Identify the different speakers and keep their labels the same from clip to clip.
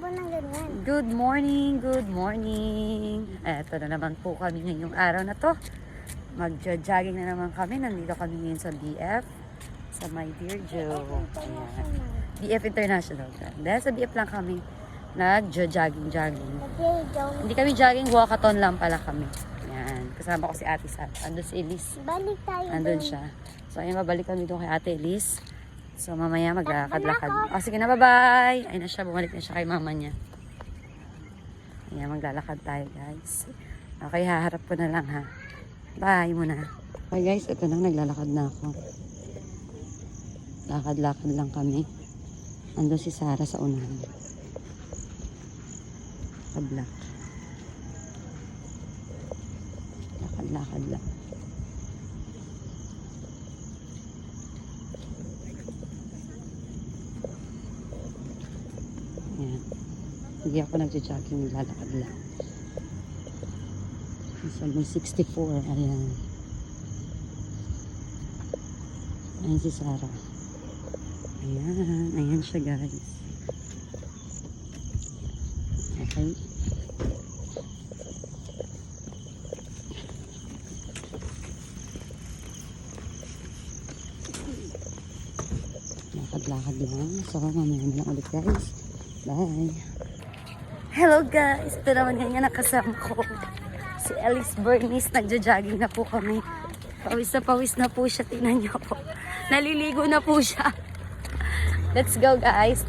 Speaker 1: takbo ng ganyan.
Speaker 2: Good morning, good morning. Eto na naman po kami ngayong araw na to. Mag-jogging na naman kami. Nandito kami ngayon sa BF. Sa My Dear Joe. Ayan. BF International. Dahil sa BF lang kami. Nag-jogging. Hindi kami jogging, walkathon lang pala kami. Ayan. Kasama ko si Ate Sam. Andun si Elise.
Speaker 1: Balik tayo
Speaker 2: Andun
Speaker 1: dun.
Speaker 2: siya. So, ayun, mabalik kami doon kay Ate Elise. So, mamaya maglakad-lakad. O, sige na, bye-bye. Ayun na siya, bumalik na siya kay mama niya. Ayan, maglalakad tayo, guys. Okay, haharap ko na lang, ha. Bye muna. Okay, guys, ito na, naglalakad na ako. Lakad-lakad lang kami. Andun si Sarah sa unahan. Lakad-lakad. Lakad-lakad lang. Ayan. Hindi ako nagja-jogging, naglalakad lang. So, may 64. Ayan. Ayan si Sarah. Ayan. Ayan siya, guys. Okay. Lakad-lakad lang. So, mamaya na lang ulit, guys. Bye. Hello, guys. Ito naman ganyan nakasama ko. Si Elise Bernice. Nagja-jogging na po kami. Pawis na po siya. Tingnan niyo po. Naliligo na po siya. Let's go, guys.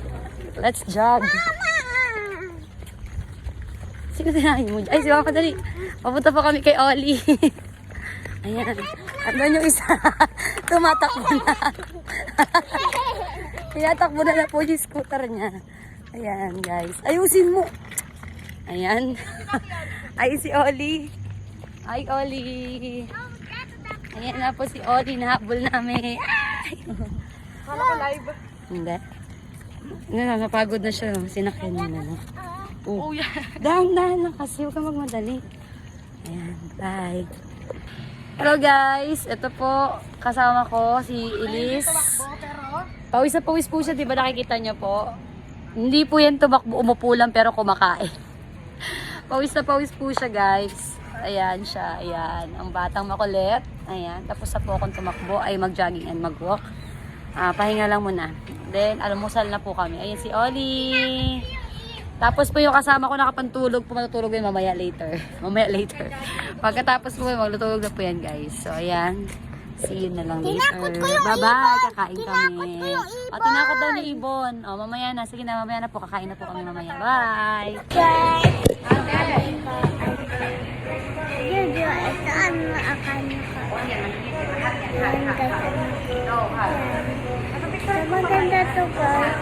Speaker 2: Let's jog. Sino tinahin mo? Ay, si Mama, dali. Papunta pa kami kay Oli. Ayan. Andun yung isa. Tumatakbo na. Tinatakbo na po yung scooter niya. Ayan, guys. Ayusin mo. Ayan. Ay, si Oli. Ay, Oli. Ayan na po si Oli. Nahabol namin.
Speaker 1: Kala ko live.
Speaker 2: Hindi. Napagod na siya. Sinakyan niya na.
Speaker 1: Oh, yeah.
Speaker 2: Dahan-dahan lang kasi. Huwag ka magmadali. Ayan. Bye. Hello, guys. Ito po. Kasama ko si Elise. Pawis na pawis po siya. Diba nakikita niyo po? Hindi po yan tumakbo. Umupo lang pero kumakain. Pawis na pawis po siya, guys. Ayan siya. Ayan. Ang batang makulit. Ayan. Tapos na po akong tumakbo ay mag-jogging and mag-walk. Pahinga lang muna. Then, almusal na po kami. Ayan si Oli. Tapos po yung kasama ko nakapantulog. Pumatutulog din mamaya later. Mamaya later. Pagkatapos po, maglutulog na po yan, guys. So, ayan. See you na lang later. Bye-bye. Kakain kami. Tinakot daw ni Ibon. O, mamaya na. Sige na, mamaya na po. Kakain na po kami mamaya. Bye.
Speaker 1: Jojo, ito ano akala ko. Maganda to, guys.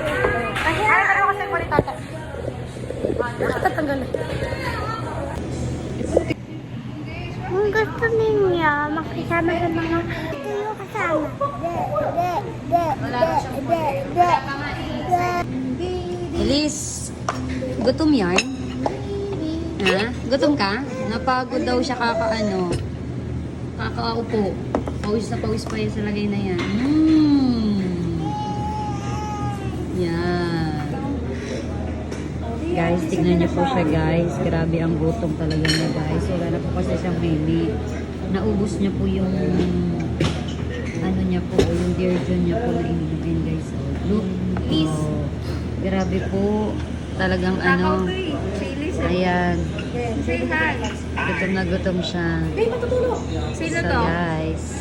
Speaker 1: Kasi
Speaker 2: Tatanggal na.
Speaker 1: kung gusto niya makisama sa mga ito yung kasama.
Speaker 2: Elise, gutom yan? Ha? Gutom ka? Napagod daw siya kakaupo. Pawis na pawis pa yan sa lagay na yan. Yan. Guys, tignan niyo po siya, guys. Grabe ang gutom talaga niya, guys. Wala na po kasi siyang mili. Naubos niya po yung ano niya po, yung Dear John niya po na ininumin, guys. Look. Oh, grabe po. Talagang ano. Ayan. Gutom na gutom siya. So, guys.